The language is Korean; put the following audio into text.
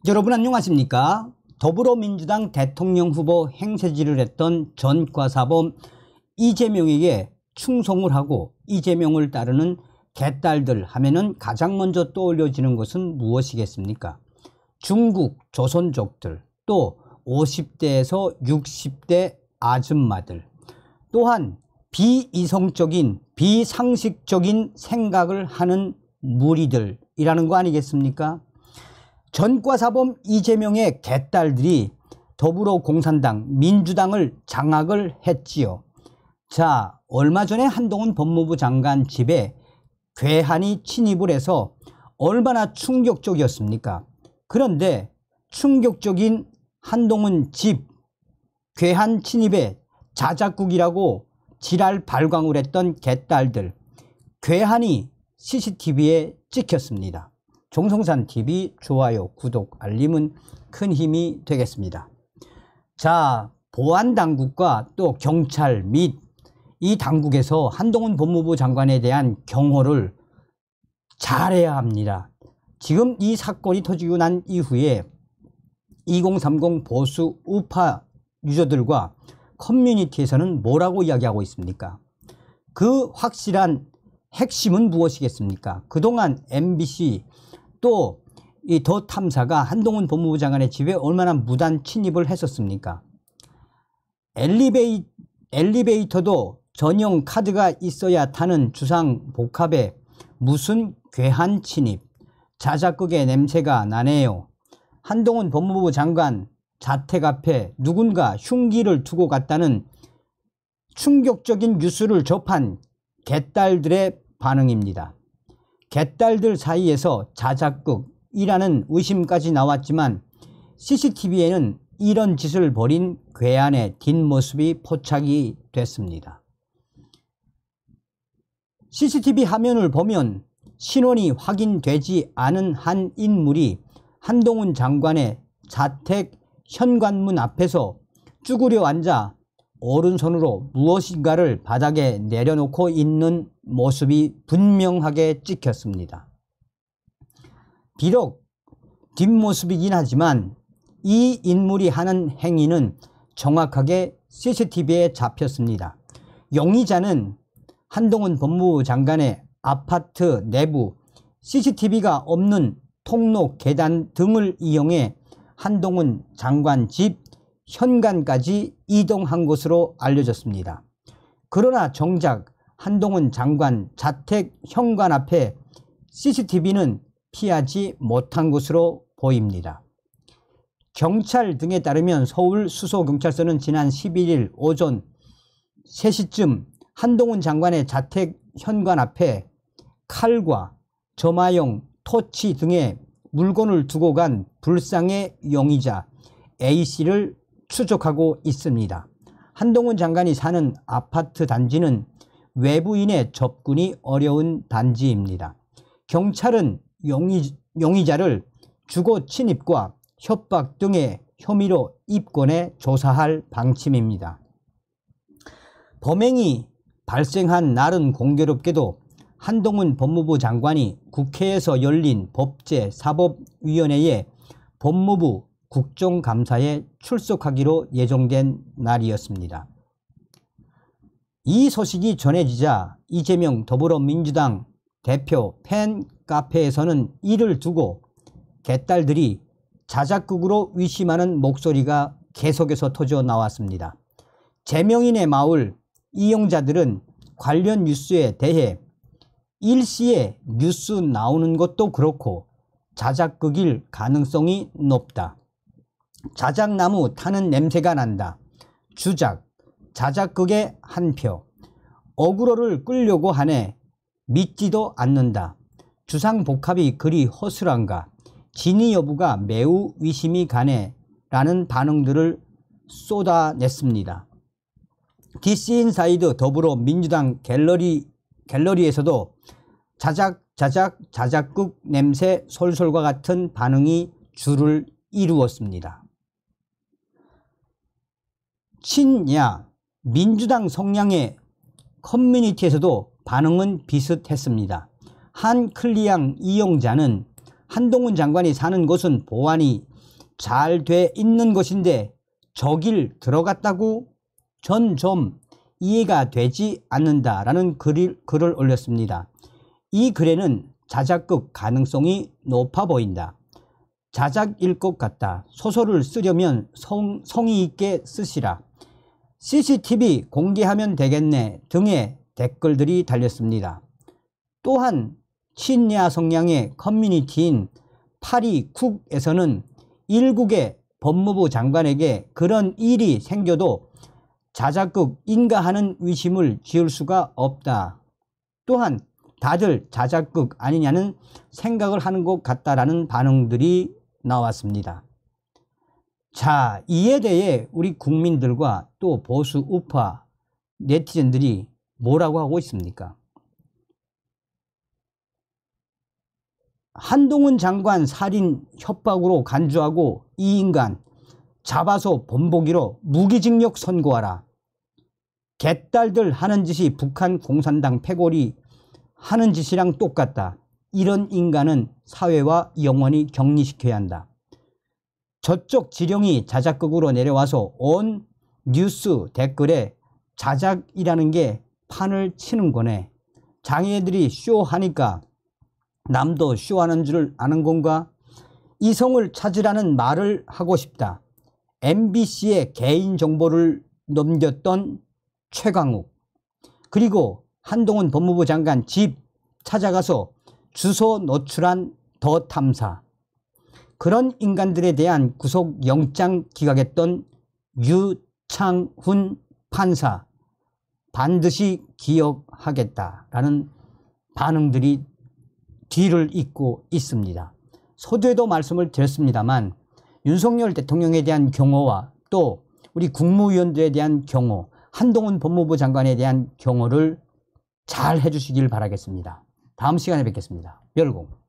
여러분 안녕하십니까? 더불어민주당 대통령 후보 행세지를 했던 전과사범 이재명에게 충성을 하고 이재명을 따르는 개딸들 하면은 가장 먼저 떠올려지는 것은 무엇이겠습니까? 중국 조선족들, 또 50대에서 60대 아줌마들, 또한 비이성적인 비상식적인 생각을 하는 무리들이라는 거 아니겠습니까? 전과사범 이재명의 개딸들이 더불어공산당, 민주당을 장악을 했지요. 자, 얼마 전에 한동훈 법무부 장관 집에 괴한이 침입을 해서 얼마나 충격적이었습니까? 그런데 충격적인 한동훈 집 괴한 침입에 자작극이라고 지랄 발광을 했던 개딸들, 괴한이 CCTV에 찍혔습니다. 종성산TV 좋아요, 구독, 알림은 큰 힘이 되겠습니다. 자, 보안당국과 또 경찰 및 이 당국에서 한동훈 법무부 장관에 대한 경호를 잘해야 합니다. 지금 이 사건이 터지고 난 이후에 2030 보수 우파 유저들과 커뮤니티에서는 뭐라고 이야기하고 있습니까? 그 확실한 핵심은 무엇이겠습니까? 그동안 MBC 또 이 더 탐사가 한동훈 법무부 장관의 집에 얼마나 무단 침입을 했었습니까? 엘리베이터도 전용 카드가 있어야 타는 주상 복합에 무슨 괴한 침입, 자작극의 냄새가 나네요. 한동훈 법무부 장관 자택 앞에 누군가 흉기를 두고 갔다는 충격적인 뉴스를 접한 개딸들의 반응입니다. 개딸들 사이에서 자작극이라는 의심까지 나왔지만 CCTV에는 이런 짓을 벌인 괴한의 뒷모습이 포착이 됐습니다. CCTV 화면을 보면 신원이 확인되지 않은 한 인물이 한동훈 장관의 자택 현관문 앞에서 쭈그려 앉아 오른손으로 무엇인가를 바닥에 내려놓고 있는 모습이 분명하게 찍혔습니다. 비록 뒷모습이긴 하지만 이 인물이 하는 행위는 정확하게 CCTV에 잡혔습니다. 용의자는 한동훈 법무부 장관의 아파트 내부 CCTV가 없는 통로 계단 등을 이용해 한동훈 장관 집 현관까지 이동한 것으로 알려졌습니다. 그러나 정작 한동훈 장관 자택 현관 앞에 CCTV는 피하지 못한 것으로 보입니다. 경찰 등에 따르면 서울 수서경찰서는 지난 11일 오전 3시쯤 한동훈 장관의 자택 현관 앞에 칼과 점화용 토치 등의 물건을 두고 간 불상의 용의자 A씨를 추적하고 있습니다. 한동훈 장관이 사는 아파트 단지는 외부인의 접근이 어려운 단지입니다. 경찰은 용의자를 주거 침입과 협박 등의 혐의로 입건해 조사할 방침입니다. 범행이 발생한 날은 공교롭게도 한동훈 법무부 장관이 국회에서 열린 법제사법위원회에 법무부 국정감사에 출석하기로 예정된 날이었습니다. 이 소식이 전해지자 이재명 더불어민주당 대표 팬카페에서는 이를 두고 개딸들이 자작극으로 의심하는 목소리가 계속해서 터져 나왔습니다. 제명인의 마을 이용자들은 관련 뉴스에 대해 일시에 뉴스 나오는 것도 그렇고 자작극일 가능성이 높다. 자작나무 타는 냄새가 난다. 주작, 자작극의 한 표. 어그로를 끌려고 하네. 믿지도 않는다. 주상복합이 그리 허술한가. 진위 여부가 매우 의심이 가네. 라는 반응들을 쏟아냈습니다. DC인사이드 더불어민주당 갤러리에서도 자작극 냄새 솔솔과 같은 반응이 줄을 이루었습니다. 친야 민주당 성향의 커뮤니티에서도 반응은 비슷했습니다. 한 클리앙 이용자는 한동훈 장관이 사는 곳은 보안이 잘 돼 있는 것인데 저길 들어갔다고? 전 좀 이해가 되지 않는다라는 글을 올렸습니다. 이 글에는 자작극 가능성이 높아 보인다. 자작일 것 같다. 소설을 쓰려면 성의 있게 쓰시라. CCTV 공개하면 되겠네 등의 댓글들이 달렸습니다. 또한 친야 성향의 커뮤니티인 파리쿡에서는 일국의 법무부 장관에게 그런 일이 생겨도 자작극인가 하는 의심을 지을 수가 없다. 또한 다들 자작극 아니냐는 생각을 하는 것 같다라는 반응들이 나왔습니다. 자, 이에 대해 우리 국민들과 또 보수 우파 네티즌들이 뭐라고 하고 있습니까? 한동훈 장관 살인 협박으로 간주하고 이 인간 잡아서 본보기로 무기징역 선고하라. 개딸들 하는 짓이 북한 공산당 패거리 하는 짓이랑 똑같다. 이런 인간은 사회와 영원히 격리시켜야 한다. 저쪽 지령이 자작극으로 내려와서 온 뉴스 댓글에 자작이라는 게 판을 치는 거네. 장애들이 쇼하니까 남도 쇼하는 줄 아는 건가? 이성을 찾으라는 말을 하고 싶다. MBC의 개인정보를 넘겼던 최강욱, 그리고 한동훈 법무부 장관 집 찾아가서 주소 노출한 더 탐사, 그런 인간들에 대한 구속영장 기각했던 유창훈 판사 반드시 기억하겠다라는 반응들이 뒤를 잇고 있습니다. 서두에도 말씀을 드렸습니다만 윤석열 대통령에 대한 경호와 또 우리 국무위원들에 대한 경호, 한동훈 법무부 장관에 대한 경호를 잘 해주시길 바라겠습니다. 다음 시간에 뵙겠습니다. 열공.